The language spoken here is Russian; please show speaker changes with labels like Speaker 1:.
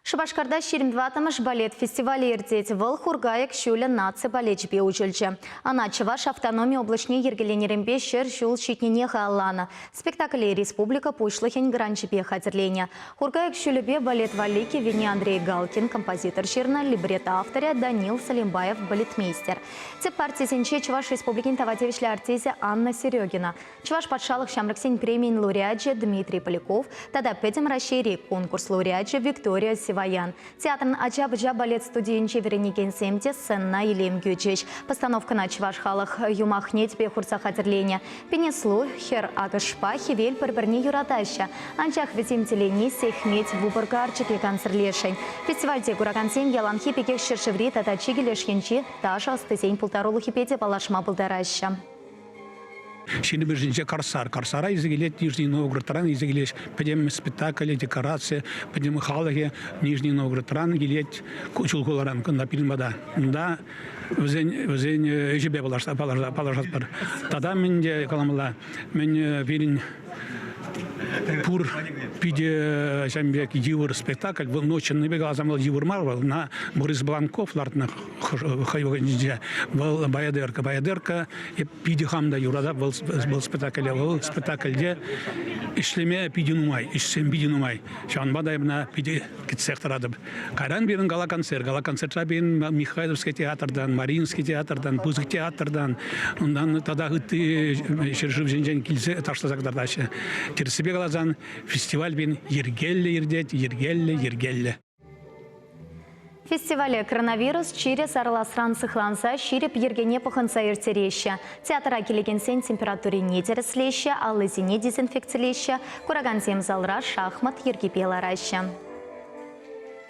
Speaker 1: Шабашкарда шеремдватамыш балет фестивале ирдеть выл хургаек шуля наци балетчипе учульче. Ана Чуваш автономия облачне ергеленерембе шер шул щитненеха аллана. Спектакле республика пушлыхень гранчипе хатерления. Хургаек шулебе балет валики вини Андрей Галкин, композитор ширна, либрет авторя Данил Салимбаев, балетмейстер. Те партии сенче Чуваш республикин таватевичля артизия Анна Серегина. Чуваш подшалых шамраксень премии лауреаджи Дмитрий Поляков, тогда петем расшири конкурс лауреаджи Виктория Сиваян. Театрн Аджабджа балет студенче Вереникен Семте сцена Илем Гючич. Постановка на Чувашхалах юмахнеть бехурца хатерления. Пенеслу хер агашпа хивель парберни юратаща. Анчах витим телени сехметь вубаргарчики концерлешень. Фестиваль дегурагансен яланхи пекех шершеври татачиги лешенчи таша стезень полторолу хипете палашма полтораща.
Speaker 2: Şimdi bir jince Karsara izleyelet Nижний Новгород izleyelet pedem спектакль декорация pedem халахе Нижний Новгород гилет кучулкуларан кында фильмада да өзен ежебе балашат бар. Тада менде каламла мен верин пур пиде жамбек юр спектакль в ночь не бегал замал юр марвал на Борис Бланков лартна хайвогнже был баядерка и пиде хамда юрада был спектакль де ишлеме пидинумай ишсем пидинумай шан бадайна пиде китсехтарады кайран бирин гала концерт бин Михайловский театрдан Мариинский театрдан Бузык театрдан ондан тада гыты шержив женжен килсе ташлазагдардачы терсебе галазан фестиваль бин ергелле.
Speaker 1: Фестивале коронавирус через арласран сыхланса ширип ергене паханса иртереща. Театра келегенсен температуре не тереслеща, аллызине дезинфекциялеща, курагансем залра шахмат ергипелараща.